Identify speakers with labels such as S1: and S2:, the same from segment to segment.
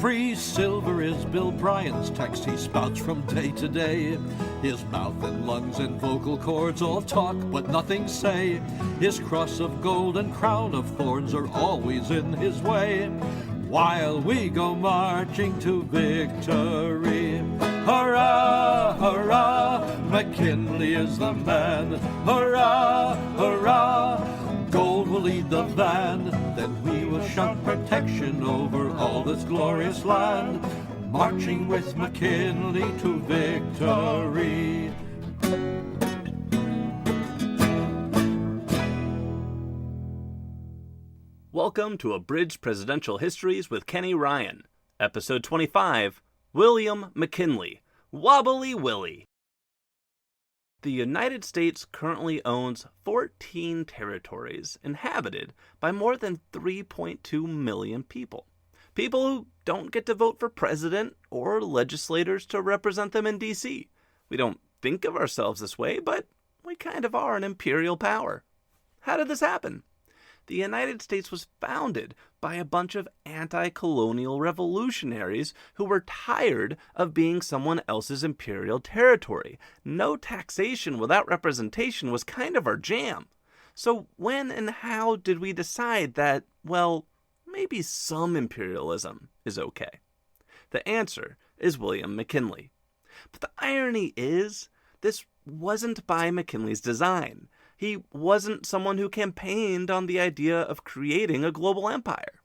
S1: Free silver is Bill Bryan's text he spouts from day to day. His mouth and lungs and vocal cords all talk but nothing say. His cross of gold and crown of thorns are always in his way, while we go marching to victory. Hurrah, hurrah, McKinley is the man. Hurrah, hurrah, gold will lead the van. Then we will shout protection over all this glorious land, marching with McKinley to victory.
S2: Welcome to Abridged Presidential Histories with Kenny Ryan, Episode 25, William McKinley, Wobbly Willie. The United States currently owns 14 territories inhabited by more than 3.2 million people. People who don't get to vote for president or legislators to represent them in D.C. We don't think of ourselves this way, but we kind of are an imperial power. How did this happen? The United States was founded by a bunch of anti-colonial revolutionaries who were tired of being someone else's imperial territory. No taxation without representation was kind of our jam. So when and how did we decide that, well, maybe some imperialism is okay? The answer is William McKinley. But the irony is, this wasn't by McKinley's design. He wasn't someone who campaigned on the idea of creating a global empire.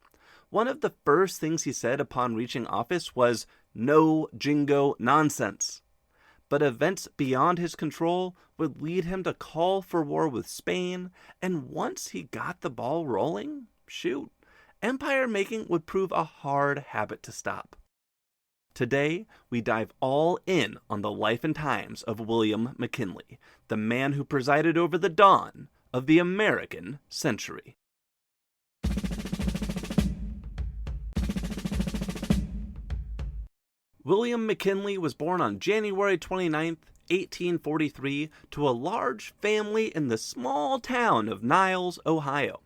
S2: One of the first things he said upon reaching office was, "No jingo nonsense." But events beyond his control would lead him to call for war with Spain, and once he got the ball rolling, empire making would prove a hard habit to stop. Today, we dive all in on the life and times of William McKinley, the man who presided over the dawn of the American century. William McKinley was born on January 29, 1843, to a large family in the small town of Niles, Ohio.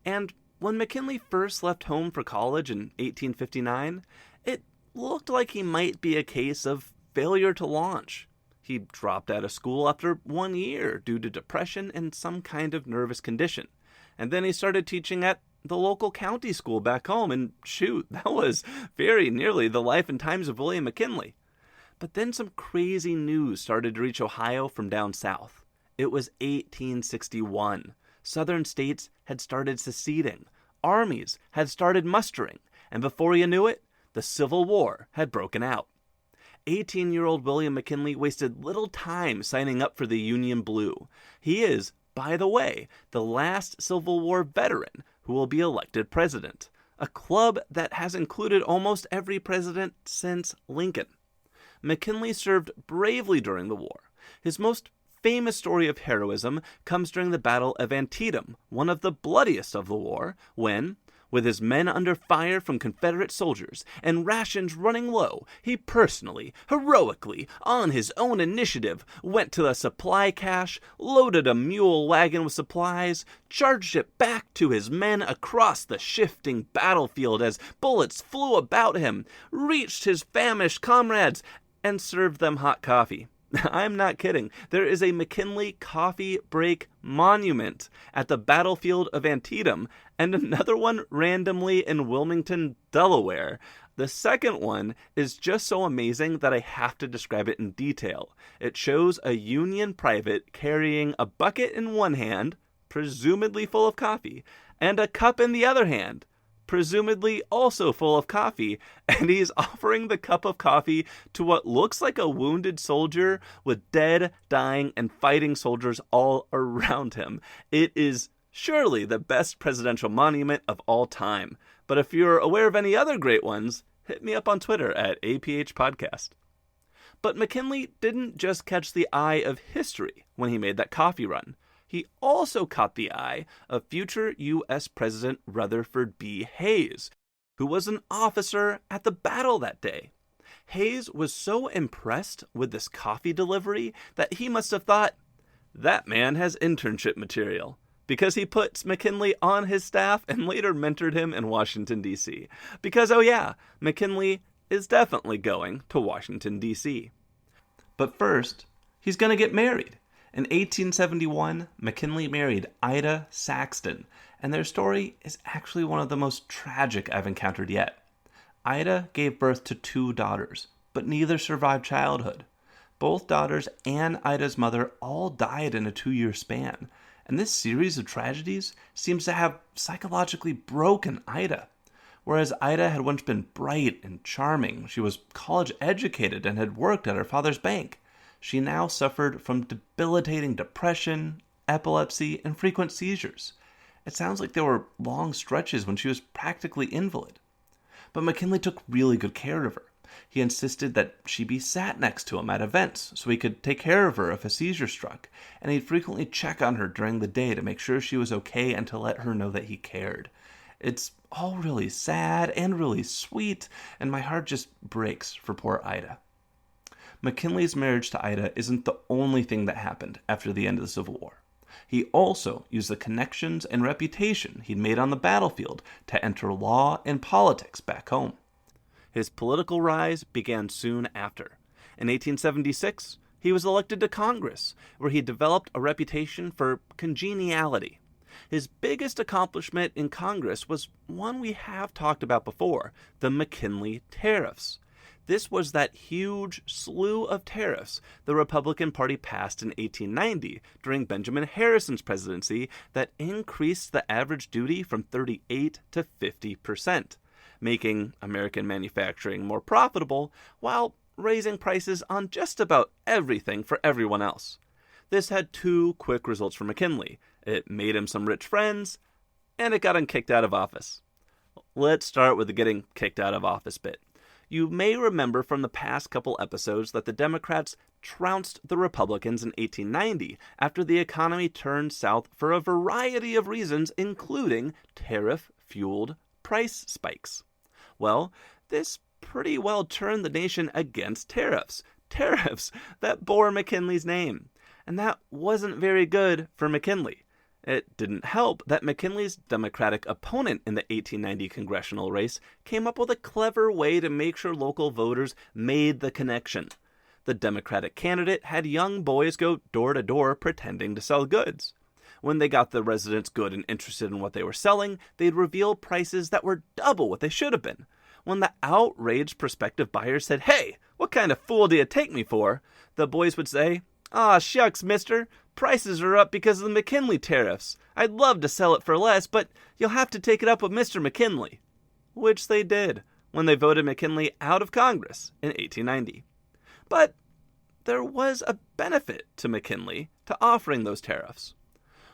S2: And when McKinley first left home for college in 1859, it looked like he might be a case of failure to launch. He dropped out of school after 1 year due to depression and some kind of nervous condition. And then he started teaching at the local county school back home, and that was very nearly the life and times of William McKinley. But then some crazy news started to reach Ohio from down south. It was 1861. Southern states had started seceding. Armies had started mustering. And before you knew it, the Civil War had broken out. 18-year-old William McKinley wasted little time signing up for the Union Blue. He is, by the way, the last Civil War veteran who will be elected president, a club that has included almost every president since Lincoln. McKinley served bravely during the war. His most famous story of heroism comes during the Battle of Antietam, one of the bloodiest of the war, when, with his men under fire from Confederate soldiers and rations running low, he personally, heroically, on his own initiative, went to a supply cache, loaded a mule wagon with supplies, charged it back to his men across the shifting battlefield as bullets flew about him, reached his famished comrades, and served them hot coffee. I'm not kidding. There is a McKinley coffee break monument at the battlefield of Antietam, and another one randomly in Wilmington, Delaware. The second one is just so amazing that I have to describe it in detail. It shows a Union private carrying a bucket in one hand, presumably full of coffee, and a cup in the other hand, presumably also full of coffee, and he's offering the cup of coffee to what looks like a wounded soldier with dead, dying, and fighting soldiers all around him. It is surely the best presidential monument of all time. But if you're aware of any other great ones, hit me up on Twitter at APH Podcast. But McKinley didn't just catch the eye of history when he made that coffee run. He also caught the eye of future U.S. President Rutherford B. Hayes, who was an officer at the battle that day. Hayes was so impressed with this coffee delivery that he must have thought, that man has internship material. because he put McKinley on his staff and later mentored him in Washington, D.C. Because, oh yeah, McKinley is definitely going to Washington, D.C. But first, he's going to get married. In 1871, McKinley married Ida Saxton, and their story is actually one of the most tragic I've encountered yet. Ida gave birth to 2 daughters, but neither survived childhood. Both daughters and Ida's mother all died in a 2-year span, and this series of tragedies seems to have psychologically broken Ida. Whereas Ida had once been bright and charming, she was college educated and had worked at her father's bank, she now suffered from debilitating depression, epilepsy, and frequent seizures. It sounds like there were long stretches when she was practically invalid. But McKinley took really good care of her. He insisted that she be sat next to him at events so he could take care of her if a seizure struck, and he'd frequently check on her during the day to make sure she was okay and to let her know that he cared. It's all really sad and really sweet, and my heart just breaks for poor Ida. McKinley's marriage to Ida isn't the only thing that happened after the end of the Civil War. He also used the connections and reputation he'd made on the battlefield to enter law and politics back home. His political rise began soon after. In 1876, he was elected to Congress, where he developed a reputation for congeniality. His biggest accomplishment in Congress was one we have talked about before, the McKinley tariffs. This was that huge slew of tariffs the Republican Party passed in 1890 during Benjamin Harrison's presidency that increased the average duty from 38 to 50%, making American manufacturing more profitable while raising prices on just about everything for everyone else. This had 2 quick results for McKinley. It made him some rich friends, and it got him kicked out of office. Let's start with the getting kicked out of office bit. You may remember from the past couple episodes that the Democrats trounced the Republicans in 1890 after the economy turned south for a variety of reasons, including tariff-fueled price spikes. Well, this pretty well turned the nation against tariffs that bore McKinley's name. And that wasn't very good for McKinley. It didn't help that McKinley's Democratic opponent in the 1890 congressional race came up with a clever way to make sure local voters made the connection. The Democratic candidate had young boys go door to door pretending to sell goods. When they got the residents good and interested in what they were selling, they'd reveal prices that were double what they should have been. When the outraged prospective buyers said, "Hey, what kind of fool do you take me for?" the boys would say, "Aw, shucks, mister. Prices are up because of the McKinley tariffs. I'd love to sell it for less, but you'll have to take it up with Mr. McKinley." Which they did when they voted McKinley out of Congress in 1890. But there was a benefit to McKinley to offering those tariffs.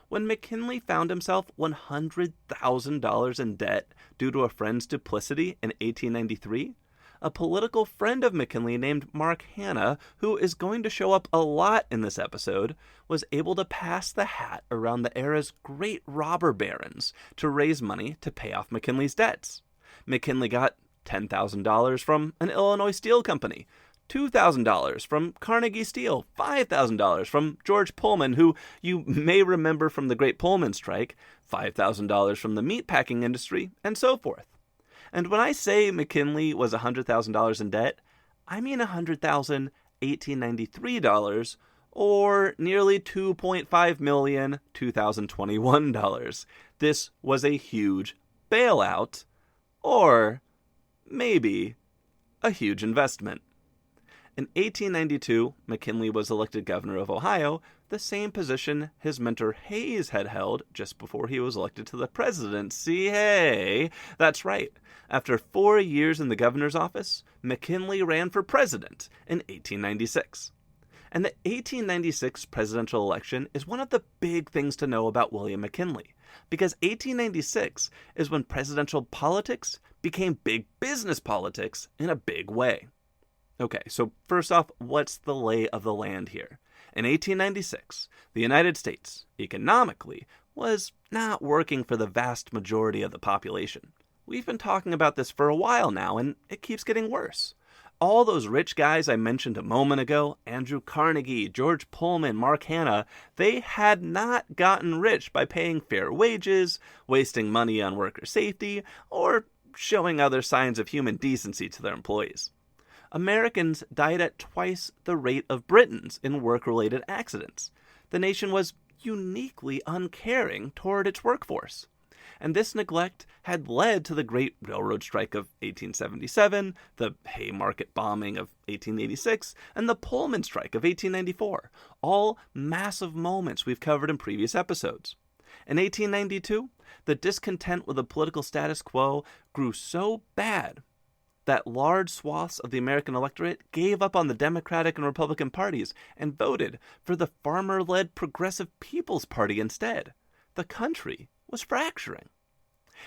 S2: When McKinley found himself $100,000 in debt due to a friend's duplicity in 1893, a political friend of McKinley named Mark Hanna, who is going to show up a lot in this episode, was able to pass the hat around the era's great robber barons to raise money to pay off McKinley's debts. McKinley got $10,000 from an Illinois steel company, $2,000 from Carnegie Steel, $5,000 from George Pullman, who you may remember from the Great Pullman Strike, $5,000 from the meatpacking industry, and so forth. And when I say McKinley was $100,000 in debt, I mean $100,000 $1893, or nearly $2.5 million 2021 dollars. This was a huge bailout, or maybe a huge investment. In 1892, McKinley was elected governor of Ohio, the same position his mentor Hayes had held just before he was elected to the presidency. Hey, that's right. After 4 years in the governor's office, McKinley ran for president in 1896. And the 1896 presidential election is one of the big things to know about William McKinley, because 1896 is when presidential politics became big business politics in a big way. Okay, so first off, what's the lay of the land here? In 1896, the United States, economically, was not working for the vast majority of the population. We've been talking about this for a while now, and it keeps getting worse. all those rich guys I mentioned a moment ago, Andrew Carnegie, George Pullman, Mark Hanna, they had not gotten rich by paying fair wages, wasting money on worker safety, or showing other signs of human decency to their employees. Americans died at twice the rate of Britons in work-related accidents. The nation was uniquely uncaring toward its workforce. And this neglect had led to the Great Railroad Strike of 1877, the Haymarket Bombing of 1886, and the Pullman Strike of 1894, all massive moments we've covered in previous episodes. In 1892, the discontent with the political status quo grew so bad that large swaths of the American electorate gave up on the Democratic and Republican parties and voted for the farmer-led Progressive People's Party instead. The country was fracturing.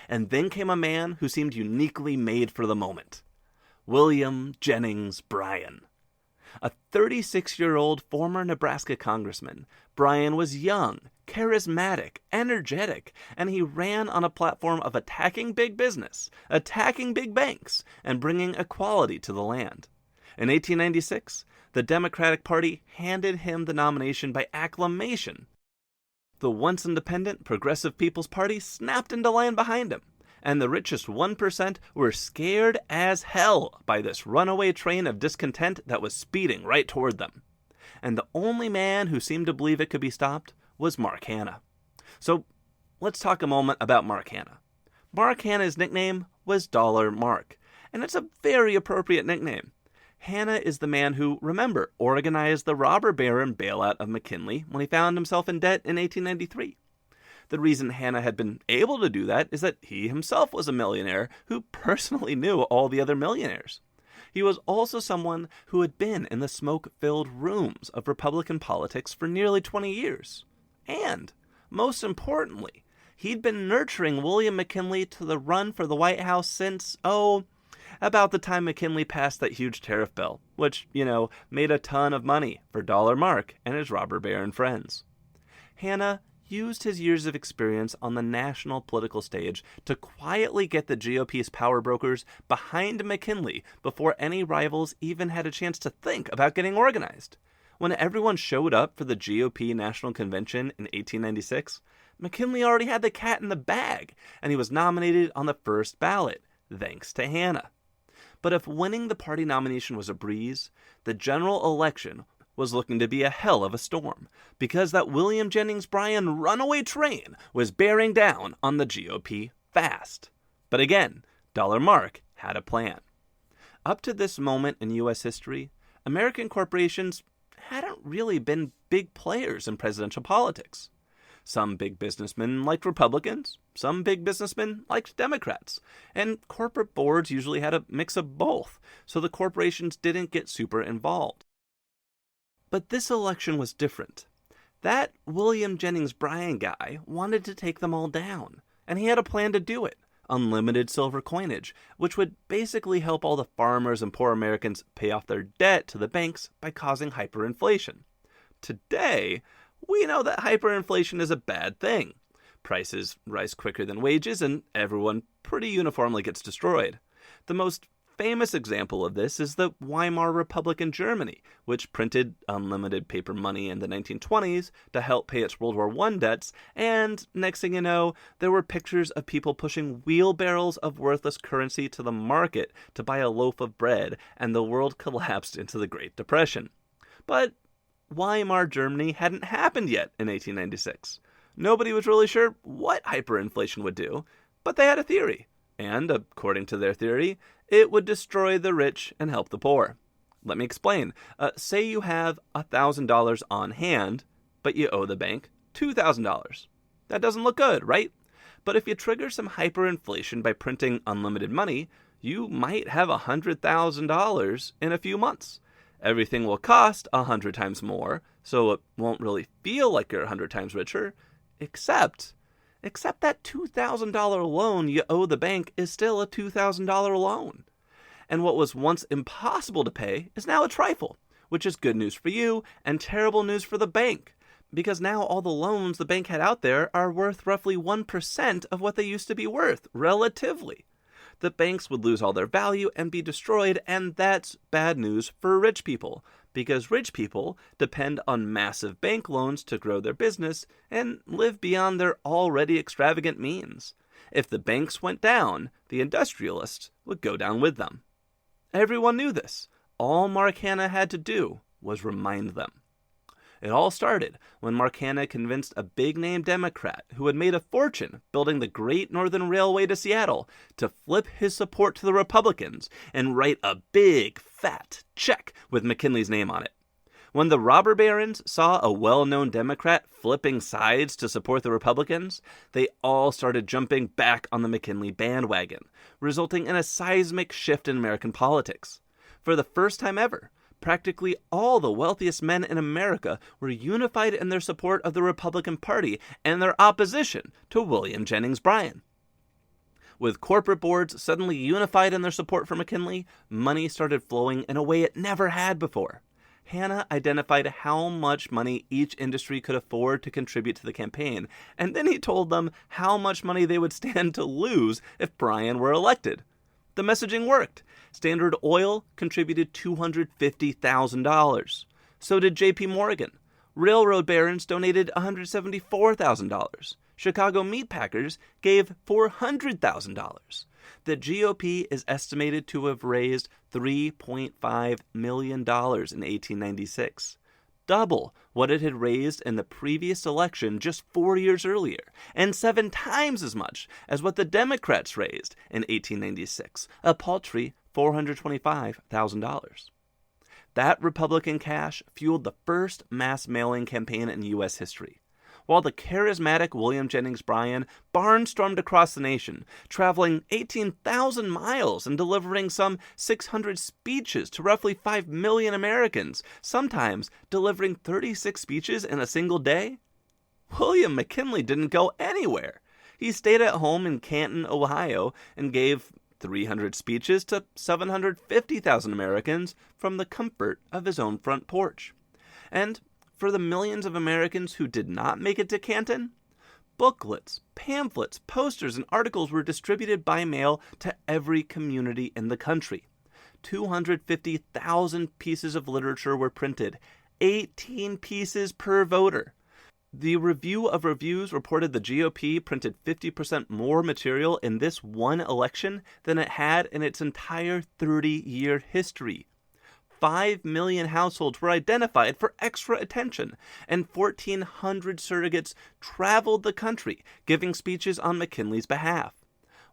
S2: And then came a man who seemed uniquely made for the moment. William Jennings Bryan. A 36-year-old former Nebraska congressman, Bryan was young, charismatic, energetic, and he ran on a platform of attacking big business, attacking big banks, and bringing equality to the land. In 1896, the Democratic Party handed him the nomination by acclamation. The once independent Progressive People's Party snapped into line behind him, and the richest 1% were scared as hell by this runaway train of discontent that was speeding right toward them. And the only man who seemed to believe it could be stopped was Mark Hanna. So let's talk a moment about Mark Hanna. Mark Hanna's nickname was Dollar Mark, and it's a very appropriate nickname. Hanna is the man who, remember, organized the robber baron bailout of McKinley when he found himself in debt in 1893. The reason Hanna had been able to do that is that he himself was a millionaire who personally knew all the other millionaires. He was also someone who had been in the smoke-filled rooms of Republican politics for nearly 20 years. And, most importantly, he'd been nurturing William McKinley to the run for the White House since, about the time McKinley passed that huge tariff bill, which, made a ton of money for Dollar Mark and his robber baron friends. Hanna used his years of experience on the national political stage to quietly get the GOP's power brokers behind McKinley before any rivals even had a chance to think about getting organized. When everyone showed up for the GOP National Convention in 1896, McKinley already had the cat in the bag, and he was nominated on the first ballot, thanks to Hanna. But if winning the party nomination was a breeze, the general election was looking to be a hell of a storm, because that William Jennings Bryan runaway train was bearing down on the GOP fast. But again, Dollar Mark had a plan. Up to this moment in U.S. history, American corporations hadn't really been big players in presidential politics. Some big businessmen liked Republicans, some big businessmen liked Democrats, and corporate boards usually had a mix of both, so the corporations didn't get super involved. But this election was different. That William Jennings Bryan guy wanted to take them all down, and he had a plan to do it. Unlimited silver coinage, which would basically help all the farmers and poor Americans pay off their debt to the banks by causing hyperinflation. Today, we know that hyperinflation is a bad thing. Prices rise quicker than wages, and everyone pretty uniformly gets destroyed. The most famous example of this is the Weimar Republic in Germany, which printed unlimited paper money in the 1920s to help pay its World War I debts, and next thing you know, there were pictures of people pushing wheelbarrows of worthless currency to the market to buy a loaf of bread, and the world collapsed into the Great Depression. But Weimar Germany hadn't happened yet in 1896. Nobody was really sure what hyperinflation would do, but they had a theory. And, according to their theory, it would destroy the rich and help the poor. Let me explain. Say you have $1,000 on hand, but you owe the bank $2,000. That doesn't look good, right? But if you trigger some hyperinflation by printing unlimited money, you might have $100,000 in a few months. Everything will cost 100 times more, so it won't really feel like you're 100 times richer, except that $2,000 loan you owe the bank is still a $2,000 loan. And what was once impossible to pay is now a trifle, which is good news for you and terrible news for the bank, because now all the loans the bank had out there are worth roughly 1% of what they used to be worth, relatively. The banks would lose all their value and be destroyed, and that's bad news for rich people, because rich people depend on massive bank loans to grow their business and live beyond their already extravagant means. If the banks went down, the industrialists would go down with them. Everyone knew this. All Mark Hanna had to do was remind them. It all started when Mark Hanna convinced a big-name Democrat who had made a fortune building the Great Northern Railway to Seattle to flip his support to the Republicans and write a big, fat check with McKinley's name on it. When the robber barons saw a well-known Democrat flipping sides to support the Republicans, they all started jumping back on the McKinley bandwagon, resulting in a seismic shift in American politics. For the first time ever, practically all the wealthiest men in America were unified in their support of the Republican Party and their opposition to William Jennings Bryan. With corporate boards suddenly unified in their support for McKinley, money started flowing in a way it never had before. Hanna identified how much money each industry could afford to contribute to the campaign, and then he told them how much money they would stand to lose if Bryan were elected. The messaging worked. Standard Oil contributed $250,000. So did J.P. Morgan. Railroad barons donated $174,000. Chicago meatpackers gave $400,000. The GOP is estimated to have raised $3.5 million in 1896. Double what it had raised in the previous election just 4 years earlier, and 7 times as much as what the Democrats raised in 1896, a paltry $425,000. That Republican cash fueled the first mass mailing campaign in U.S. history. While the charismatic William Jennings Bryan barnstormed across the nation, traveling 18,000 miles and delivering some 600 speeches to roughly 5 million Americans, sometimes delivering 36 speeches in a single day, William McKinley didn't go anywhere. He stayed at home in Canton, Ohio, and gave 300 speeches to 750,000 Americans from the comfort of his own front porch. And for the millions of Americans who did not make it to Canton, booklets, pamphlets, posters, and articles were distributed by mail to every community in the country. 250,000 pieces of literature were printed, 18 pieces per voter. The Review of Reviews reported the GOP printed 50% more material in this one election than it had in its entire 30-year history. 5 million households were identified for extra attention, and 1,400 surrogates traveled the country, giving speeches on McKinley's behalf.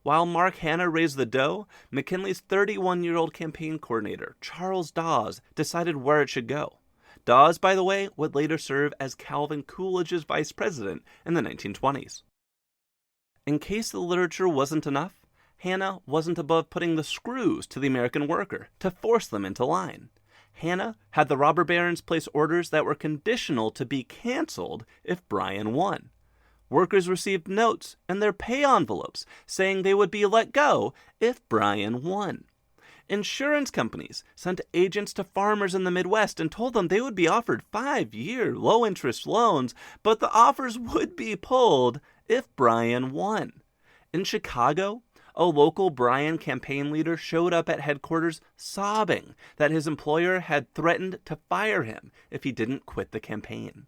S2: While Mark Hanna raised the dough, McKinley's 31-year-old campaign coordinator, Charles Dawes, decided where it should go. Dawes, by the way, would later serve as Calvin Coolidge's vice president in the 1920s. In case the literature wasn't enough, Hanna wasn't above putting the screws to the American worker to force them into line. Hanna had the robber barons place orders that were conditional to be canceled if Bryan won. Workers received notes in their pay envelopes saying they would be let go if Bryan won. Insurance companies sent agents to farmers in the Midwest and told them they would be offered 5-year low-interest loans, but the offers would be pulled if Bryan won. In Chicago, a local Bryan campaign leader showed up at headquarters sobbing that his employer had threatened to fire him if he didn't quit the campaign.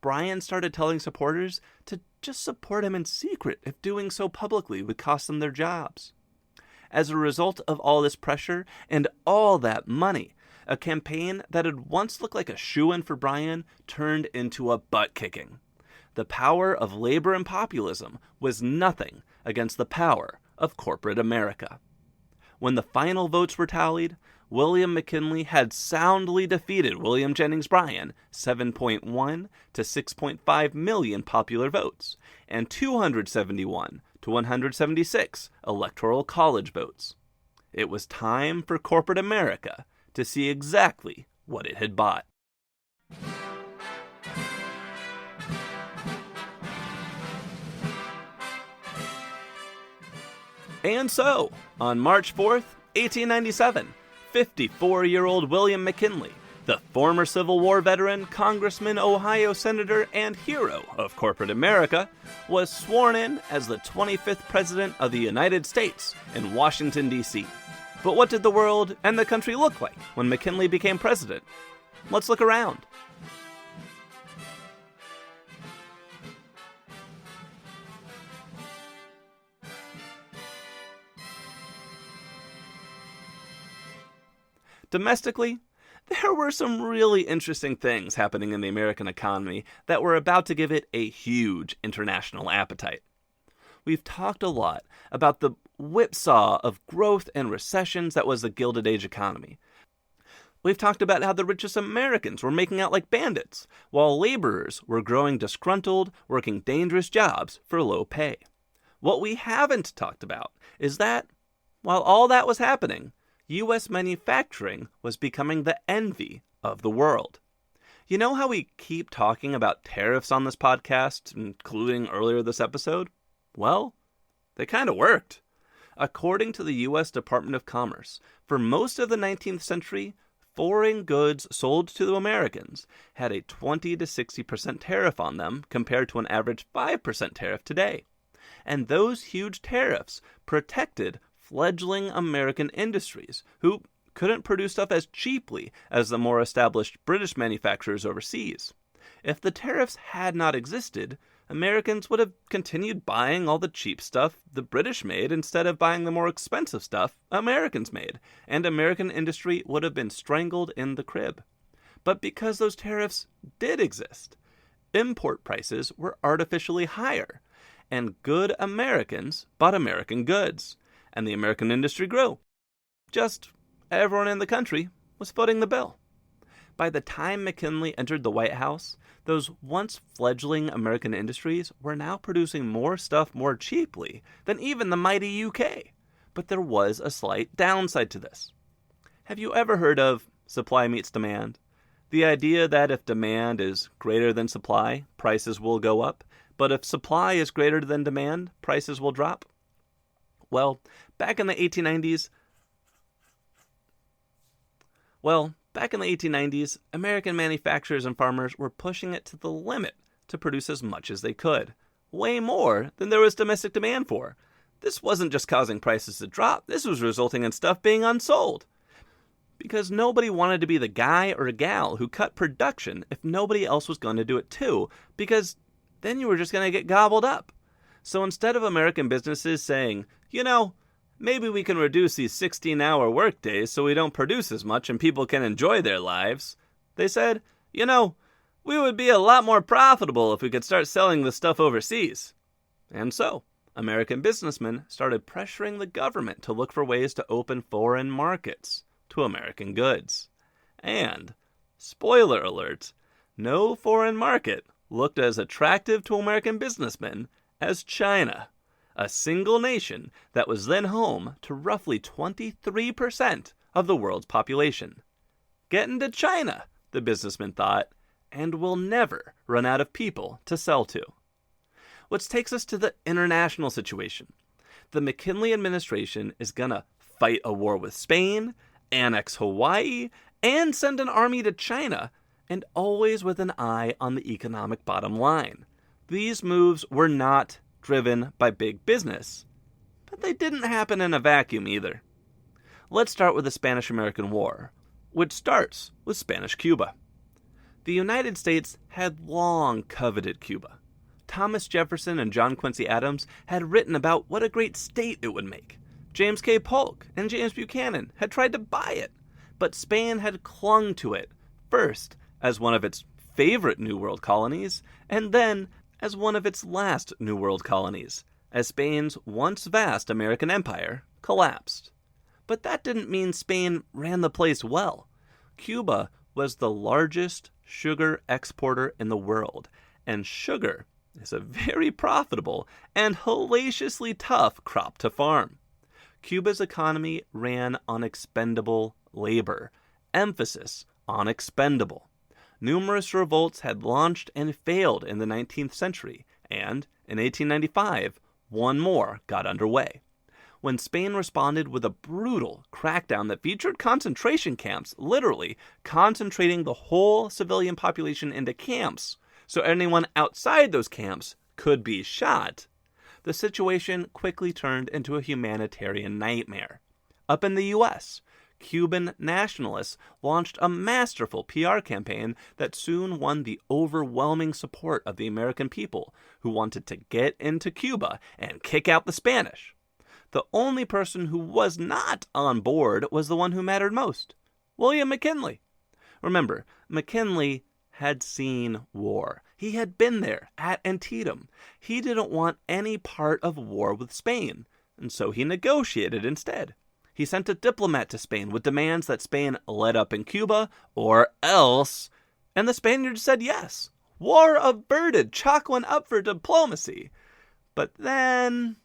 S2: Bryan started telling supporters to just support him in secret if doing so publicly would cost them their jobs. As a result of all this pressure and all that money, a campaign that had once looked like a shoo-in for Bryan turned into a butt-kicking. The power of labor and populism was nothing against the power of corporate America. When the final votes were tallied, William McKinley had soundly defeated William Jennings Bryan 7.1 to 6.5 million popular votes and 271 to 176 electoral college votes. It was time for corporate America to see exactly what it had bought. And so, on March 4th, 1897, 54-year-old William McKinley, The former Civil War veteran, Congressman, Ohio Senator, and hero of corporate America was sworn in as the 25th President of the United States in Washington, D.C. But what did the world and the country look like when McKinley became president? Let's look around. Domestically, there were some really interesting things happening in the American economy that were about to give it a huge international appetite. We've talked a lot about the whipsaw of growth and recessions that was the Gilded Age economy. We've talked about how the richest Americans were making out like bandits, while laborers were growing disgruntled, working dangerous jobs for low pay. What we haven't talked about is that, while all that was happening, U.S. manufacturing was becoming the envy of the world. You know how we keep talking about tariffs on this podcast, including earlier this episode? Well, they kind of worked. According to the U.S. Department of Commerce, for most of the 19th century, foreign goods sold to Americans had a 20 to 60% tariff on them compared to an average 5% tariff today. And those huge tariffs protected fledgling American industries who couldn't produce stuff as cheaply as the more established British manufacturers overseas. If the tariffs had not existed, Americans would have continued buying all the cheap stuff the British made instead of buying the more expensive stuff Americans made, and American industry would have been strangled in the crib. But because those tariffs did exist, import prices were artificially higher, and good Americans bought American goods, and the American industry grew. Just everyone in the country was footing the bill. By the time McKinley entered the White House, those once fledgling American industries were now producing more stuff more cheaply than even the mighty UK. But there was a slight downside to this. Have you ever heard of supply meets demand? The idea that if demand is greater than supply, prices will go up, but if supply is greater than demand, prices will drop? Well, back in the 1890s, American manufacturers and farmers were pushing it to the limit to produce as much as they could, way more than there was domestic demand for. This wasn't just causing prices to drop, this was resulting in stuff being unsold. Because nobody wanted to be the guy or gal who cut production if nobody else was going to do it too, because then you were just going to get gobbled up. So instead of American businesses saying, maybe we can reduce these 16-hour work days so we don't produce as much and people can enjoy their lives, they said, we would be a lot more profitable if we could start selling this stuff overseas. And so, American businessmen started pressuring the government to look for ways to open foreign markets to American goods. And, spoiler alert, no foreign market looked as attractive to American businessmen as China, a single nation that was then home to roughly 23% of the world's population. Get into China, the businessmen thought, and we'll never run out of people to sell to. Which takes us to the international situation. The McKinley administration is gonna fight a war with Spain, annex Hawaii, and send an army to China, and always with an eye on the economic bottom line. These moves were not driven by big business, but they didn't happen in a vacuum either. Let's start with the Spanish-American War, which starts with Spanish Cuba. The United States had long coveted Cuba. Thomas Jefferson and John Quincy Adams had written about what a great state it would make. James K. Polk and James Buchanan had tried to buy it, but Spain had clung to it, first as one of its favorite New World colonies, and then as one of its last New World colonies, as Spain's once vast American empire collapsed. But that didn't mean Spain ran the place well. Cuba was the largest sugar exporter in the world, and sugar is a very profitable and hellaciously tough crop to farm. Cuba's economy ran on expendable labor, emphasis on expendable. Numerous revolts had launched and failed in the 19th century, and in 1895, one more got underway. when Spain responded with a brutal crackdown that featured concentration camps, literally concentrating the whole civilian population into camps so anyone outside those camps could be shot, the situation quickly turned into a humanitarian nightmare. Up in the U.S., Cuban nationalists launched a masterful PR campaign that soon won the overwhelming support of the American people who wanted to get into Cuba and kick out the Spanish. The only person who was not on board was the one who mattered most, William McKinley. Remember, McKinley had seen war. He had been there at Antietam. He didn't want any part of war with Spain, and so he negotiated instead. He sent a diplomat to Spain with demands that Spain let up in Cuba or else, and the Spaniards said yes. War averted, chalk one up for diplomacy. But then,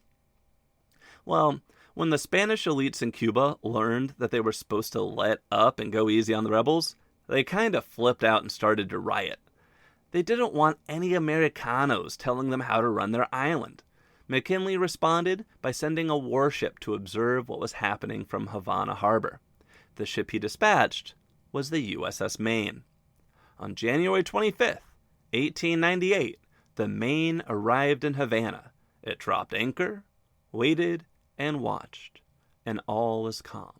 S2: well, when the Spanish elites in Cuba learned that they were supposed to let up and go easy on the rebels, they kind of flipped out and started to riot. They didn't want any Americanos telling them how to run their island. McKinley responded by sending a warship to observe what was happening from Havana Harbor. The ship he dispatched was the USS Maine. On January 25th, 1898, the Maine arrived in Havana. It dropped anchor, waited, and watched, and all was calm.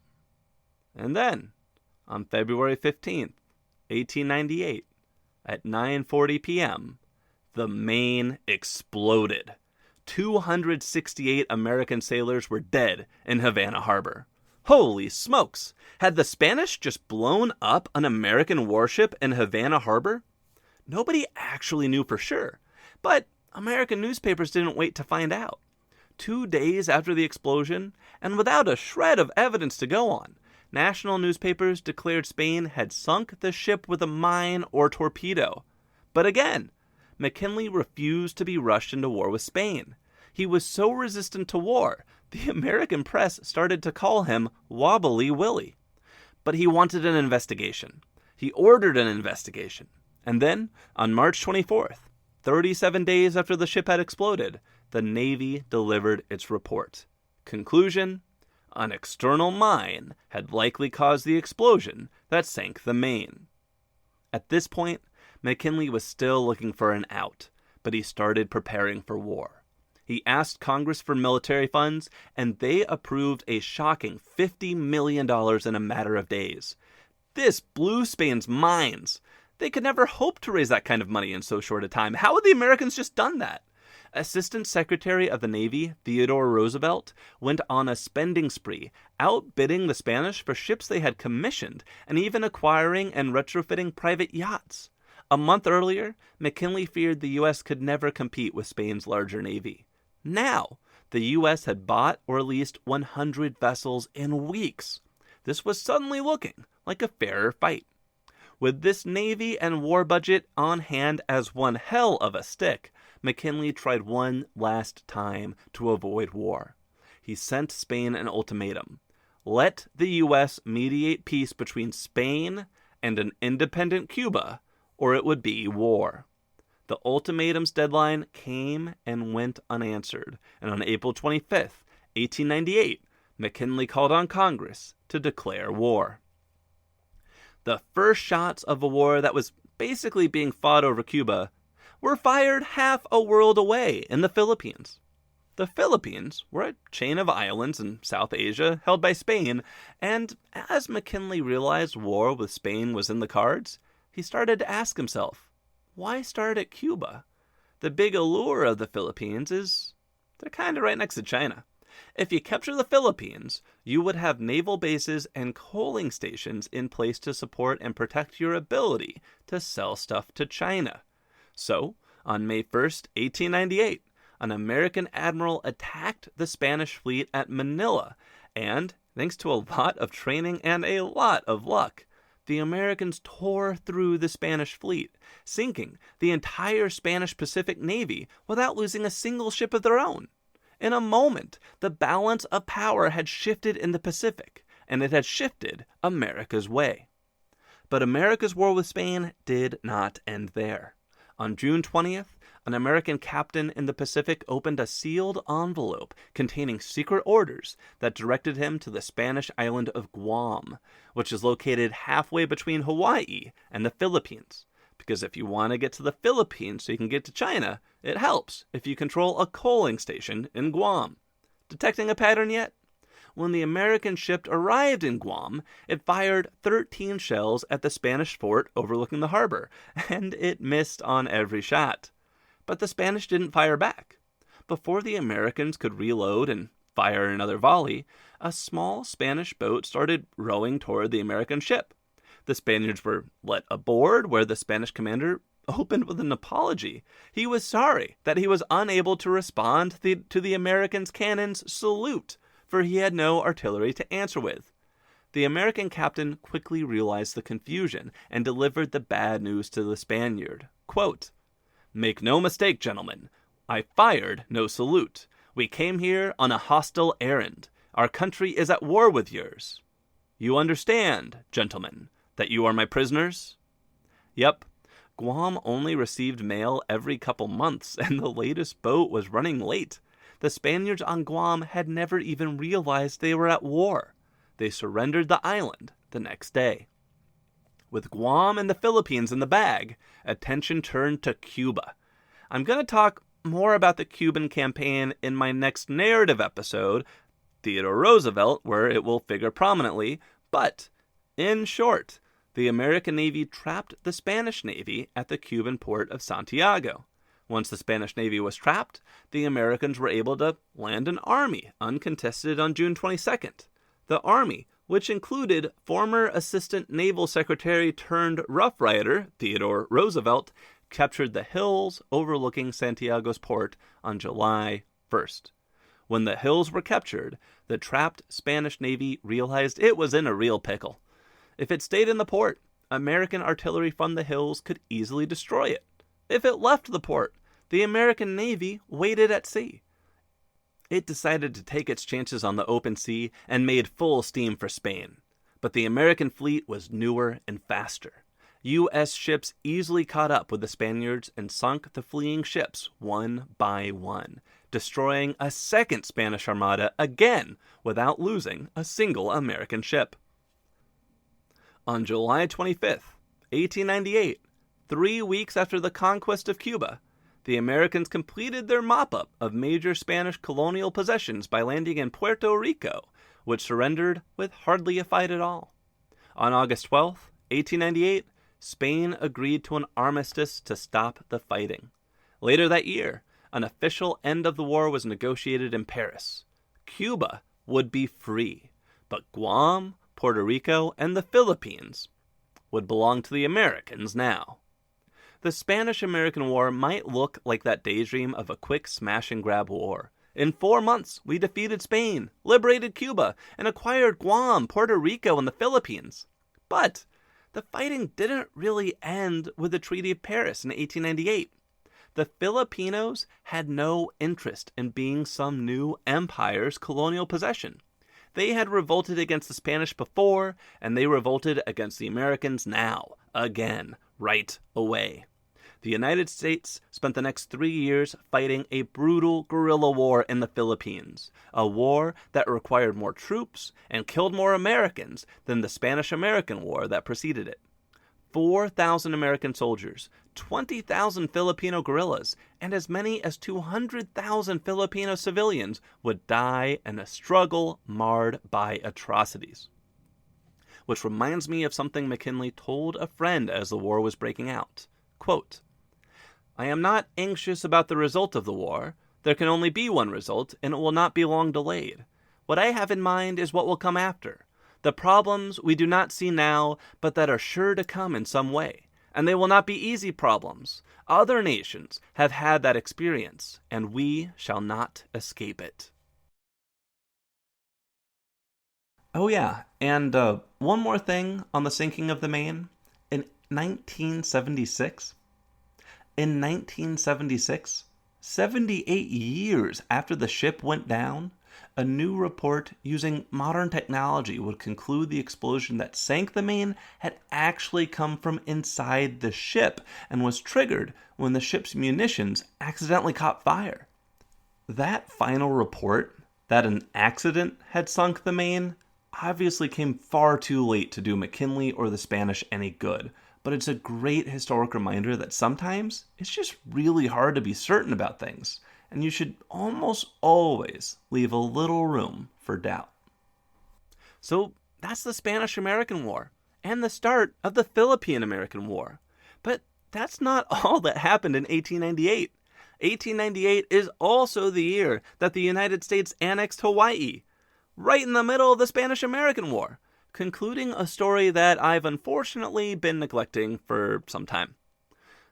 S2: And then, on February 15th, 1898, at 9:40 p.m., the Maine exploded. 268 American sailors were dead in Havana Harbor. Holy smokes! Had the Spanish just blown up an American warship in Havana Harbor? Nobody actually knew for sure, but American newspapers didn't wait to find out. 2 days after the explosion, and without a shred of evidence to go on, national newspapers declared Spain had sunk the ship with a mine or torpedo. But again, McKinley refused to be rushed into war with Spain. He was so resistant to war, the American press started to call him Wobbly Willie. But he wanted an investigation. He ordered an investigation. And then, on March 24th, 37 days after the ship had exploded, the Navy delivered its report. Conclusion: an external mine had likely caused the explosion that sank the Maine. At this point, McKinley was still looking for an out, but he started preparing for war. He asked Congress for military funds, and they approved a shocking $50 million in a matter of days. This blew Spain's minds. They could never hope to raise that kind of money in so short a time. How had the Americans just done that? Assistant Secretary of the Navy, Theodore Roosevelt, went on a spending spree, outbidding the Spanish for ships they had commissioned, and even acquiring and retrofitting private yachts. A month earlier, McKinley feared the U.S. could never compete with Spain's larger navy. Now, the U.S. had bought or leased 100 vessels in weeks. This was suddenly looking like a fairer fight. With this navy and war budget on hand as one hell of a stick, McKinley tried one last time to avoid war. He sent Spain an ultimatum. Let the U.S. mediate peace between Spain and an independent Cuba, or it would be war. The ultimatum's deadline came and went unanswered, and on April 25th, 1898, McKinley called on Congress to declare war. The first shots of a war that was basically being fought over Cuba were fired half a world away in the Philippines. The Philippines were a chain of islands in South Asia held by Spain, and as McKinley realized war with Spain was in the cards, he started to ask himself, why start at Cuba? The big allure of the Philippines is they're kind of right next to China. If you capture the Philippines, you would have naval bases and coaling stations in place to support and protect your ability to sell stuff to China. So, on May 1st, 1898, an American admiral attacked the Spanish fleet at Manila, and, thanks to a lot of training and a lot of luck, the Americans tore through the Spanish fleet, sinking the entire Spanish Pacific Navy without losing a single ship of their own. In a moment, the balance of power had shifted in the Pacific, and it had shifted America's way. But America's war with Spain did not end there. On June 20th, an American captain in the Pacific opened a sealed envelope containing secret orders that directed him to the Spanish island of Guam, which is located halfway between Hawaii and the Philippines. Because if you want to get to the Philippines so you can get to China, it helps if you control a coaling station in Guam. Detecting a pattern yet? When the American ship arrived in Guam, it fired 13 shells at the Spanish fort overlooking the harbor, and it missed on every shot. But the Spanish didn't fire back. Before the Americans could reload and fire another volley, a small Spanish boat started rowing toward the American ship. The Spaniards were let aboard, where the Spanish commander opened with an apology. He was sorry that he was unable to respond to the Americans' cannon's salute, for he had no artillery to answer with. The American captain quickly realized the confusion and delivered the bad news to the Spaniard. Quote, "Make no mistake, gentlemen. I fired no salute. We came here on a hostile errand. Our country is at war with yours. You understand, gentlemen, that you are my prisoners?" Yep. Guam only received mail every couple months, and the latest boat was running late. The Spaniards on Guam had never even realized they were at war. They surrendered the island the next day. With Guam and the Philippines in the bag, attention turned to Cuba. I'm going to talk more about the Cuban campaign in my next narrative episode, Theodore Roosevelt, where it will figure prominently, but in short, the American Navy trapped the Spanish Navy at the Cuban port of Santiago. Once the Spanish Navy was trapped, the Americans were able to land an army uncontested on June 22nd. The army, which included former Assistant Naval Secretary turned Rough Rider Theodore Roosevelt, captured the hills overlooking Santiago's port on July 1st. When the hills were captured, the trapped Spanish Navy realized it was in a real pickle. If it stayed in the port, American artillery from the hills could easily destroy it. If it left the port, the American Navy waited at sea. It decided to take its chances on the open sea and made full steam for Spain. But the American fleet was newer and faster. U.S. ships easily caught up with the Spaniards and sunk the fleeing ships one by one, destroying a second Spanish armada again without losing a single American ship. On July 25th, 1898, 3 weeks after the conquest of Cuba, the Americans completed their mop-up of major Spanish colonial possessions by landing in Puerto Rico, which surrendered with hardly a fight at all. On August 12, 1898, Spain agreed to an armistice to stop the fighting. Later that year, an official end of the war was negotiated in Paris. Cuba would be free, but Guam, Puerto Rico, and the Philippines would belong to the Americans now. The Spanish-American War might look like that daydream of a quick smash-and-grab war. In 4 months, we defeated Spain, liberated Cuba, and acquired Guam, Puerto Rico, and the Philippines. But the fighting didn't really end with the Treaty of Paris in 1898. The Filipinos had no interest in being some new empire's colonial possession. They had revolted against the Spanish before, and they revolted against the Americans now, again, right away. The United States spent the next 3 years fighting a brutal guerrilla war in the Philippines, a war that required more troops and killed more Americans than the Spanish-American War that preceded it. 4,000 American soldiers, 20,000 Filipino guerrillas, and as many as 200,000 Filipino civilians would die in a struggle marred by atrocities. Which reminds me of something McKinley told a friend as the war was breaking out. Quote, "I am not anxious about the result of the war. There can only be one result, and it will not be long delayed. What I have in mind is what will come after. The problems we do not see now, but that are sure to come in some way. And they will not be easy problems. Other nations have had that experience, and we shall not escape it." Oh yeah, and one more thing on the sinking of the Maine. In 1976, 78 years after the ship went down, a new report using modern technology would conclude the explosion that sank the Maine had actually come from inside the ship and was triggered when the ship's munitions accidentally caught fire. That final report, that an accident had sunk the Maine, obviously came far too late to do McKinley or the Spanish any good, but it's a great historic reminder that sometimes it's just really hard to be certain about things, and you should almost always leave a little room for doubt. So that's the Spanish-American War, and the start of the Philippine-American War. But that's not all that happened in 1898. 1898 is also the year that the United States annexed Hawaii, right in the middle of the Spanish-American War, concluding a story that I've unfortunately been neglecting for some time.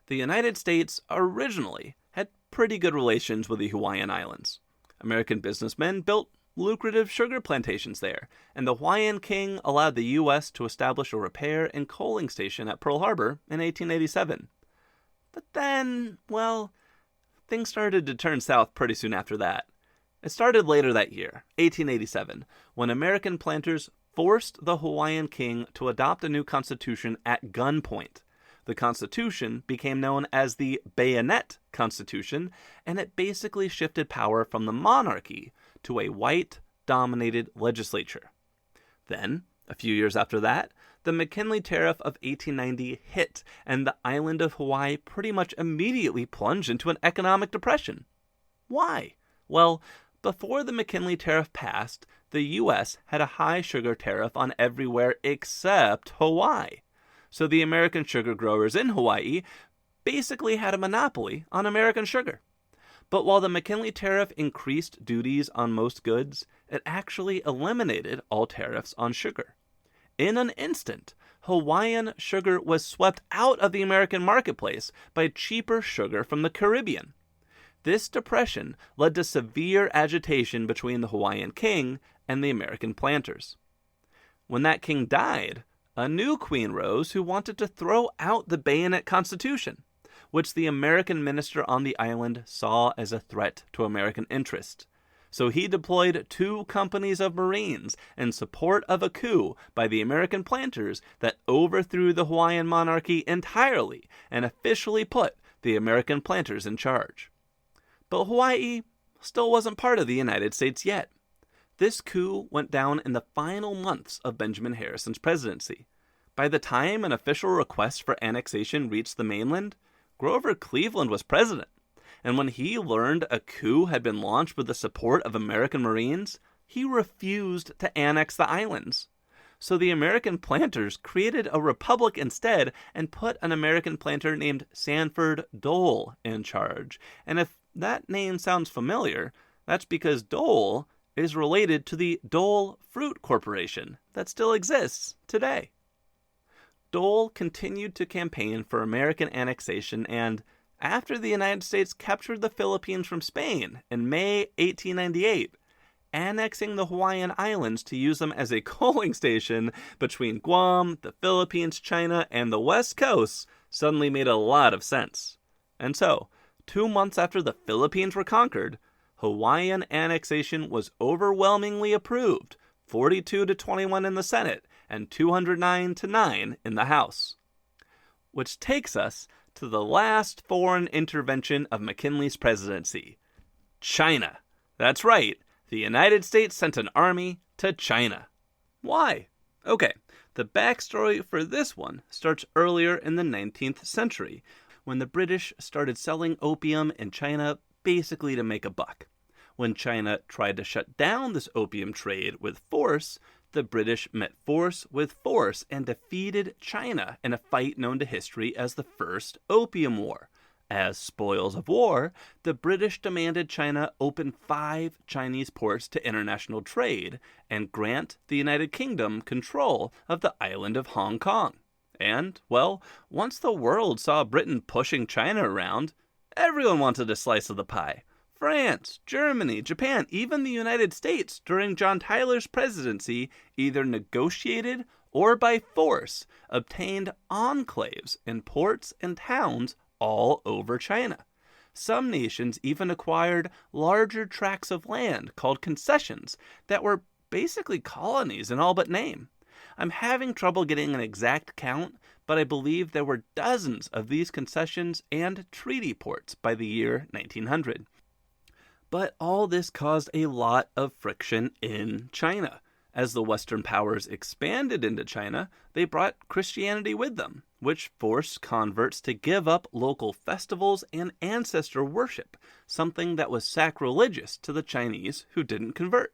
S2: The United States originally had pretty good relations with the Hawaiian Islands. American businessmen built lucrative sugar plantations there, and the Hawaiian king allowed the U.S. to establish a repair and coaling station at Pearl Harbor in 1887. But then, well, things started to turn south pretty soon after that. It started later that year, 1887, when American planters forced the Hawaiian king to adopt a new constitution at gunpoint. The constitution became known as the Bayonet Constitution, and it basically shifted power from the monarchy to a white-dominated legislature. Then, a few years after that, the McKinley Tariff of 1890 hit, and the island of Hawaii pretty much immediately plunged into an economic depression. Why? Well, before the McKinley Tariff passed, the U.S. had a high sugar tariff on everywhere except Hawaii. So the American sugar growers in Hawaii basically had a monopoly on American sugar. But while the McKinley Tariff increased duties on most goods, it actually eliminated all tariffs on sugar. In an instant, Hawaiian sugar was swept out of the American marketplace by cheaper sugar from the Caribbean. This depression led to severe agitation between the Hawaiian king and the American planters. When that king died, a new queen rose who wanted to throw out the Bayonet Constitution, which the American minister on the island saw as a threat to American interest. So he deployed 2 companies of Marines in support of a coup by the American planters that overthrew the Hawaiian monarchy entirely and officially put the American planters in charge. But Hawaii still wasn't part of the United States yet. This coup went down in the final months of Benjamin Harrison's presidency. By the time an official request for annexation reached the mainland, Grover Cleveland was president. And when he learned a coup had been launched with the support of American Marines, he refused to annex the islands. So the American planters created a republic instead and put an American planter named Sanford Dole in charge. And if that name sounds familiar, that's because Dole is related to the Dole Fruit Corporation that still exists today. Dole continued to campaign for American annexation, and after the United States captured the Philippines from Spain in May 1898, annexing the Hawaiian Islands to use them as a coaling station between Guam, the Philippines, China, and the West Coast suddenly made a lot of sense. And so, 2 months after the Philippines were conquered, Hawaiian annexation was overwhelmingly approved, 42-21 in the Senate and 209-9 in the House. Which takes us to the last foreign intervention of McKinley's presidency, China. That's right, the United States sent an army to China. Why? Okay, the backstory for this one starts earlier in the 19th century, when the British started selling opium in China basically to make a buck. When China tried to shut down this opium trade with force, the British met force with force and defeated China in a fight known to history as the First Opium War. As spoils of war, the British demanded China open 5 Chinese ports to international trade and grant the United Kingdom control of the island of Hong Kong. And, well, once the world saw Britain pushing China around, everyone wanted a slice of the pie. France, Germany, Japan, even the United States during John Tyler's presidency either negotiated or by force obtained enclaves in ports and towns all over China. Some nations even acquired larger tracts of land called concessions that were basically colonies in all but name. I'm having trouble getting an exact count, but I believe there were dozens of these concessions and treaty ports by the year 1900. But all this caused a lot of friction in China. As the Western powers expanded into China, they brought Christianity with them, which forced converts to give up local festivals and ancestor worship, something that was sacrilegious to the Chinese who didn't convert.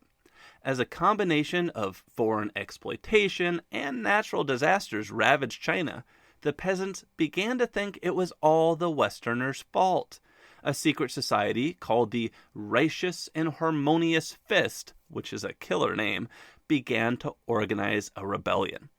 S2: As a combination of foreign exploitation and natural disasters ravaged China, the peasants began to think it was all the Westerners' fault. A secret society called the Righteous and Harmonious Fist, which is a killer name, began to organize a rebellion.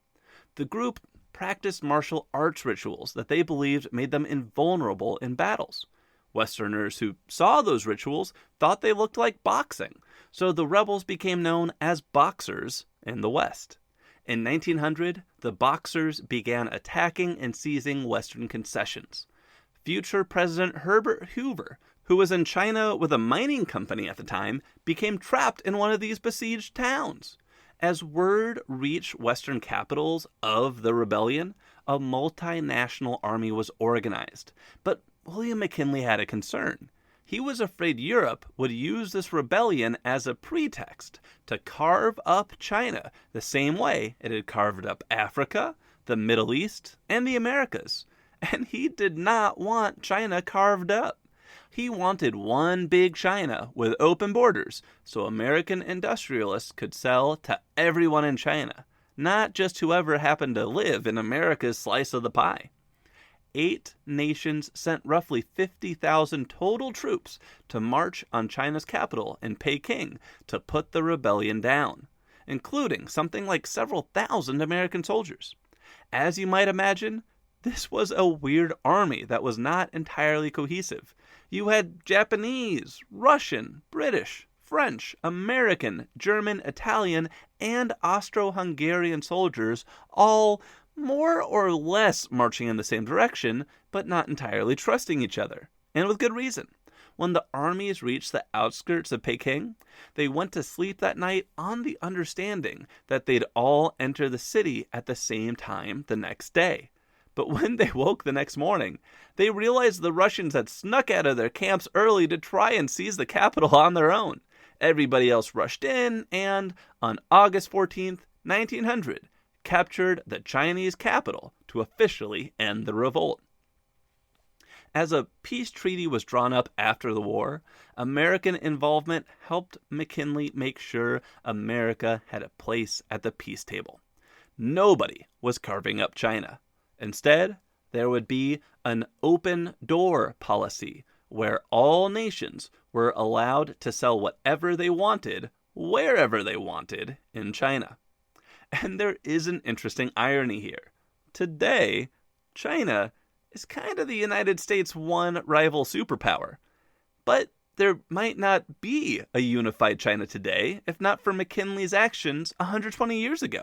S2: The group practiced martial arts rituals that they believed made them invulnerable in battles. Westerners who saw those rituals thought they looked like boxing, so the rebels became known as Boxers in the West. In 1900, the Boxers began attacking and seizing Western concessions. Future President Herbert Hoover, who was in China with a mining company at the time, became trapped in one of these besieged towns. As word reached Western capitals of the rebellion, a multinational army was organized. But William McKinley had a concern. He was afraid Europe would use this rebellion as a pretext to carve up China the same way it had carved up Africa, the Middle East, and the Americas. And he did not want China carved up. He wanted one big China with open borders so American industrialists could sell to everyone in China, not just whoever happened to live in America's slice of the pie. 8 nations sent roughly 50,000 total troops to march on China's capital in Peking to put the rebellion down, including something like several thousand American soldiers. As you might imagine, this was a weird army that was not entirely cohesive. You had Japanese, Russian, British, French, American, German, Italian, and Austro-Hungarian soldiers all more or less marching in the same direction, but not entirely trusting each other, and with good reason. When the armies reached the outskirts of Peking, they went to sleep that night on the understanding that they'd all enter the city at the same time the next day. But when they woke the next morning, they realized the Russians had snuck out of their camps early to try and seize the capital on their own. Everybody else rushed in and, on August 14th, 1900, captured the Chinese capital to officially end the revolt. As a peace treaty was drawn up after the war, American involvement helped McKinley make sure America had a place at the peace table. Nobody was carving up China. Instead, there would be an open door policy where all nations were allowed to sell whatever they wanted, wherever they wanted in China. And there is an interesting irony here. Today, China is kind of the United States' one rival superpower. But there might not be a unified China today if not for McKinley's actions 120 years ago.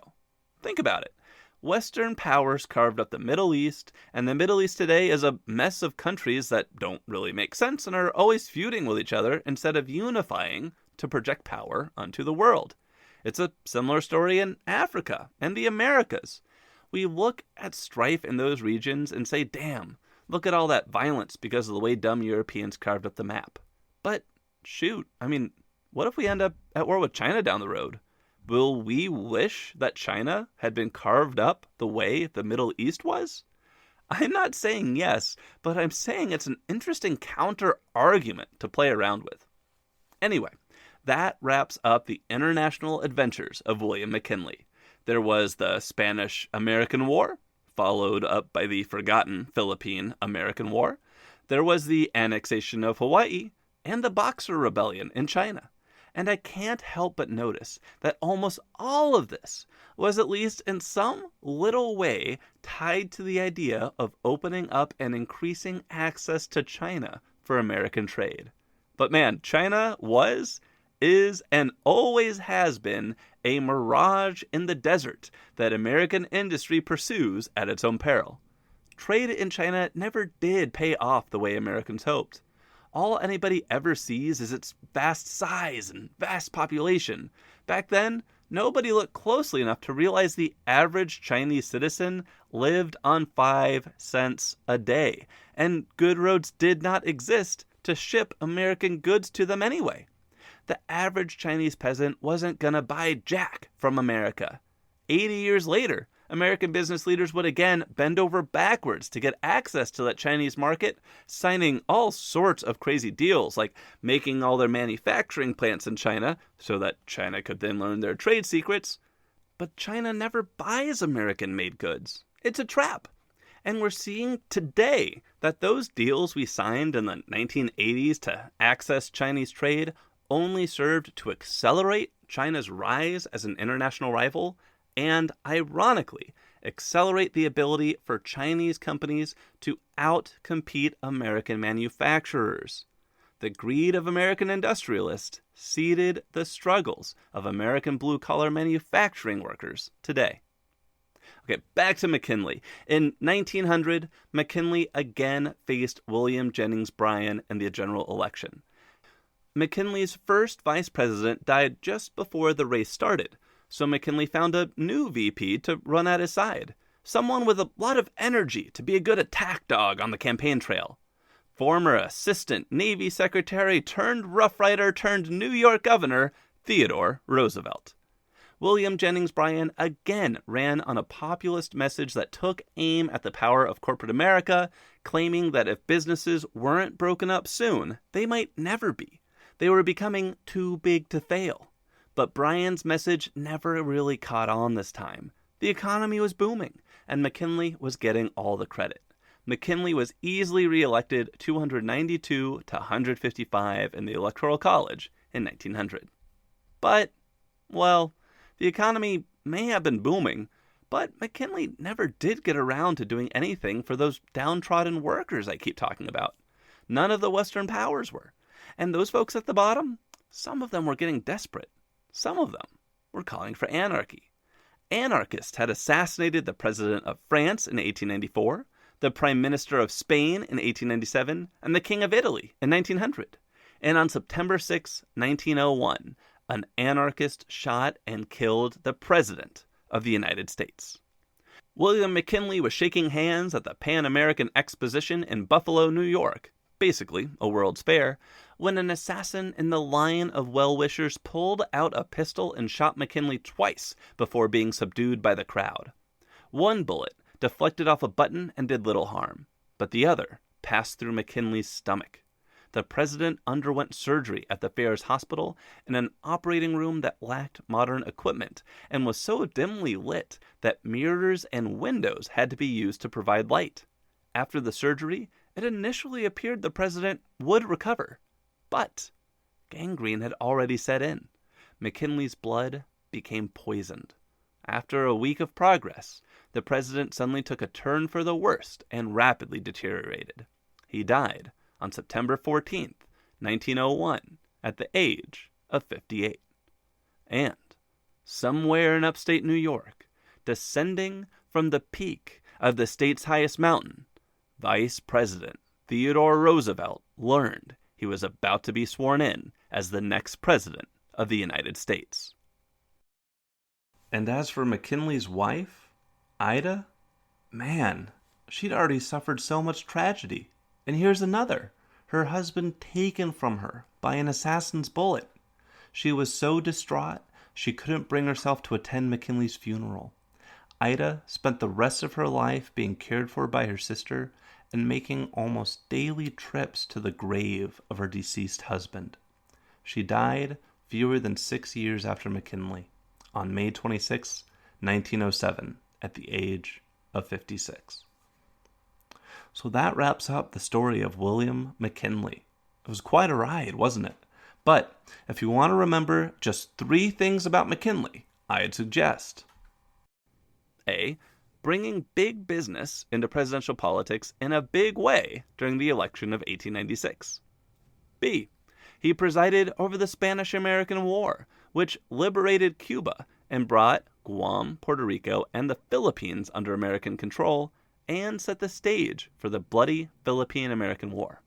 S2: Think about it. Western powers carved up the Middle East, and the Middle East today is a mess of countries that don't really make sense and are always feuding with each other instead of unifying to project power onto the world. It's a similar story in Africa and the Americas. We look at strife in those regions and say, damn, look at all that violence because of the way dumb Europeans carved up the map. But shoot, what if we end up at war with China down the road? Will we wish that China had been carved up the way the Middle East was? I'm not saying yes, but I'm saying it's an interesting counter-argument to play around with. Anyway, that wraps up the international adventures of William McKinley. There was the Spanish-American War, followed up by the forgotten Philippine-American War. There was the annexation of Hawaii and the Boxer Rebellion in China. And I can't help but notice that almost all of this was at least in some little way tied to the idea of opening up and increasing access to China for American trade. But man, China was, is, and always has been a mirage in the desert that American industry pursues at its own peril. Trade in China never did pay off the way Americans hoped. all anybody ever sees is its vast size and vast population. Back then, nobody looked closely enough to realize the average Chinese citizen lived on 5 cents a day, and good roads did not exist to ship American goods to them anyway. The average Chinese peasant wasn't gonna buy jack from America. 80 years later, American business leaders would again bend over backwards to get access to that Chinese market, signing all sorts of crazy deals, like making all their manufacturing plants in China so that China could then learn their trade secrets. But China never buys American-made goods. It's a trap. And we're seeing today that those deals we signed in the 1980s to access Chinese trade only served to accelerate China's rise as an international rival and, ironically, accelerate the ability for Chinese companies to out-compete American manufacturers. The greed of American industrialists seeded the struggles of American blue-collar manufacturing workers today. Okay, back to McKinley. In 1900, McKinley again faced William Jennings Bryan in the general election. McKinley's first vice president died just before the race started, so McKinley found a new VP to run at his side, someone with a lot of energy to be a good attack dog on the campaign trail. Former assistant Navy secretary turned Rough Rider turned New York governor, Theodore Roosevelt. William Jennings Bryan again ran on a populist message that took aim at the power of corporate America, claiming that if businesses weren't broken up soon, they might never be. They were becoming too big to fail. But Bryan's message never really caught on this time. The economy was booming, and McKinley was getting all the credit. McKinley was easily reelected 292 to 155 in the Electoral College in 1900. But, well, the economy may have been booming, but McKinley never did get around to doing anything for those downtrodden workers I keep talking about. None of the Western powers were. And those folks at the bottom, some of them were getting desperate. Some of them were calling for anarchy. Anarchists had assassinated the president of France in 1894, the prime minister of Spain in 1897, and the king of Italy in 1900. And on September 6, 1901, an anarchist shot and killed the president of the United States. William McKinley was shaking hands at the Pan American Exposition in Buffalo, New York, basically a World's Fair, when an assassin in the line of well-wishers pulled out a pistol and shot McKinley twice before being subdued by the crowd. One bullet deflected off a button and did little harm, but the other passed through McKinley's stomach. The president underwent surgery at the fair's hospital in an operating room that lacked modern equipment and was so dimly lit that mirrors and windows had to be used to provide light. After the surgery, it initially appeared the president would recover, but gangrene had already set in. McKinley's blood became poisoned. After a week of progress, the president suddenly took a turn for the worst and rapidly deteriorated. He died on September 14th, 1901, at the age of 58. And somewhere in upstate New York, descending from the peak of the state's highest mountain, Vice President Theodore Roosevelt learned he was about to be sworn in as the next president of the United States. And as for McKinley's wife, Ida, man, she'd already suffered so much tragedy. And here's another, her husband taken from her by an assassin's bullet. She was so distraught, she couldn't bring herself to attend McKinley's funeral. Ida spent the rest of her life being cared for by her sister and making almost daily trips to the grave of her deceased husband. She died fewer than 6 years after McKinley, on May 26, 1907, at the age of 56. So that wraps up the story of William McKinley. It was quite a ride, wasn't it? But if you want to remember just 3 things about McKinley, I'd suggest: A, bringing big business into presidential politics in a big way during the election of 1896. B, he presided over the Spanish-American War, which liberated Cuba and brought Guam, Puerto Rico, and the Philippines under American control, and set the stage for the bloody Philippine-American War.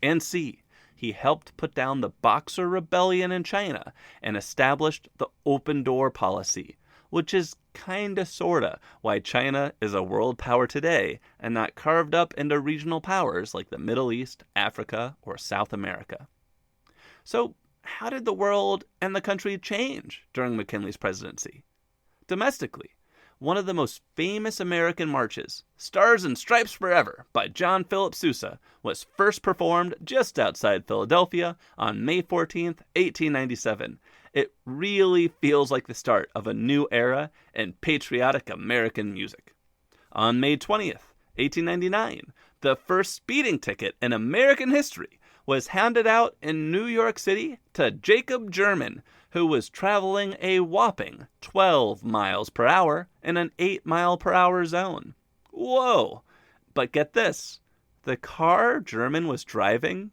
S2: And C, he helped put down the Boxer Rebellion in China and established the open door policy, which is kinda sorta why China is a world power today and not carved up into regional powers like the Middle East, Africa, or South America. So, how did the world and the country change during McKinley's presidency? Domestically, one of the most famous American marches, Stars and Stripes Forever by John Philip Sousa, was first performed just outside Philadelphia on May 14th, 1897. It really feels like the start of a new era in patriotic American music. On May 20th, 1899, the first speeding ticket in American history was handed out in New York City to Jacob German, who was traveling a whopping 12 miles per hour in an 8-mile-per-hour zone. Whoa! But get this, the car German was driving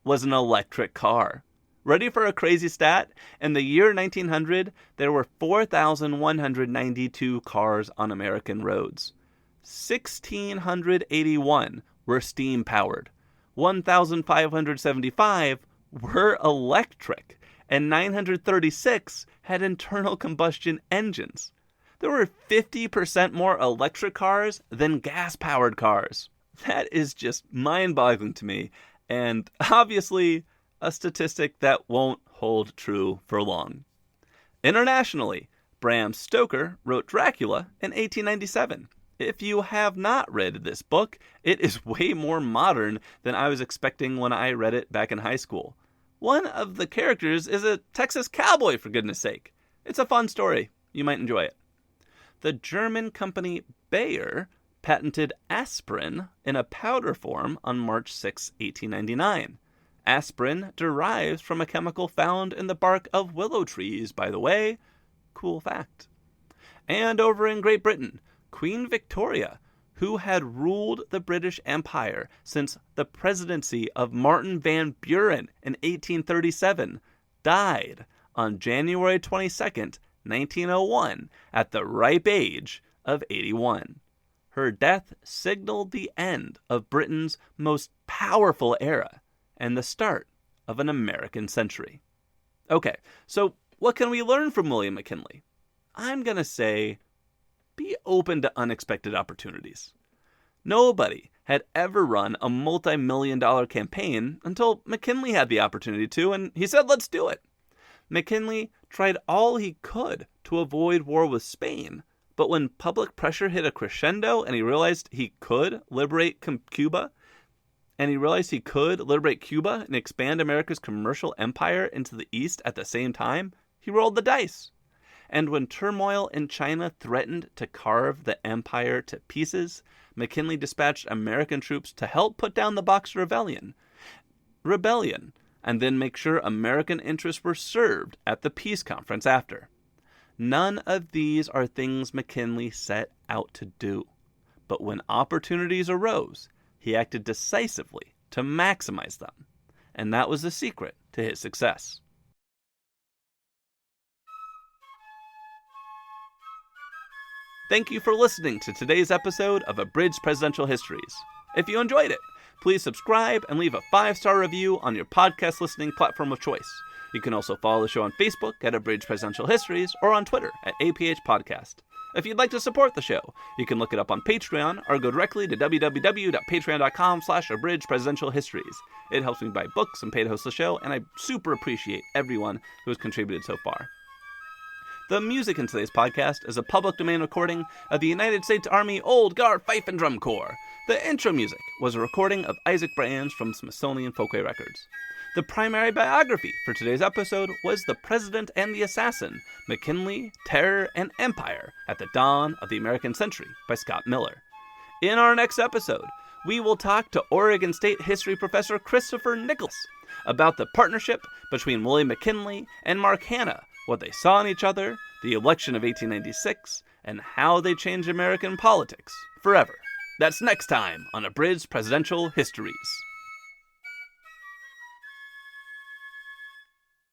S2: was an electric car. Ready for a crazy stat? In the year 1900, there were 4,192 cars on American roads. 1,681 were steam-powered. 1,575 were electric, and 936 had internal combustion engines. There were 50% more electric cars than gas-powered cars. That is just mind-boggling to me, and obviously a statistic that won't hold true for long. Internationally, Bram Stoker wrote Dracula in 1897. If you have not read this book, it is way more modern than I was expecting when I read it back in high school. One of the characters is a Texas cowboy, for goodness sake. It's a fun story. You might enjoy it. The German company Bayer patented aspirin in a powder form on March 6, 1899. Aspirin derives from a chemical found in the bark of willow trees, by the way. Cool fact. And over in Great Britain, Queen Victoria, who had ruled the British Empire since the presidency of Martin Van Buren in 1837, died on January 22nd, 1901, at the ripe age of 81. Her death signaled the end of Britain's most powerful era and the start of an American century. Okay, so what can we learn from William McKinley? I'm going to say, be open to unexpected opportunities. Nobody had ever run a multi-million-dollar campaign until McKinley had the opportunity to, and he said, let's do it. McKinley tried all he could to avoid war with Spain, but when public pressure hit a crescendo and he realized he could liberate Cuba, and expand America's commercial empire into the East at the same time, he rolled the dice. And when turmoil in China threatened to carve the empire to pieces, McKinley dispatched American troops to help put down the Boxer Rebellion, and then make sure American interests were served at the peace conference after. None of these are things McKinley set out to do, but when opportunities arose, he acted decisively to maximize them, and that was the secret to his success. Thank you for listening to today's episode of Abridged Presidential Histories. If you enjoyed it, please subscribe and leave a 5-star review on your podcast listening platform of choice. You can also follow the show on Facebook at Abridged Presidential Histories or on Twitter at APH Podcast. If you'd like to support the show, you can look it up on Patreon or go directly to www.patreon.com/abridgedpresidentialhistories. It helps me buy books and pay to host the show, and I super appreciate everyone who has contributed so far. The music in today's podcast is a public domain recording of the United States Army Old Guard Fife and Drum Corps. The intro music was a recording of Isaac Brands from Smithsonian Folkway Records. The primary biography for today's episode was The President and the Assassin, McKinley, Terror, and Empire at the Dawn of the American Century by Scott Miller. In our next episode, we will talk to Oregon State history professor Christopher Nicholas about the partnership between William McKinley and Mark Hanna, what they saw in each other, the election of 1896, and how they changed American politics forever. That's next time on Abridged Presidential Histories.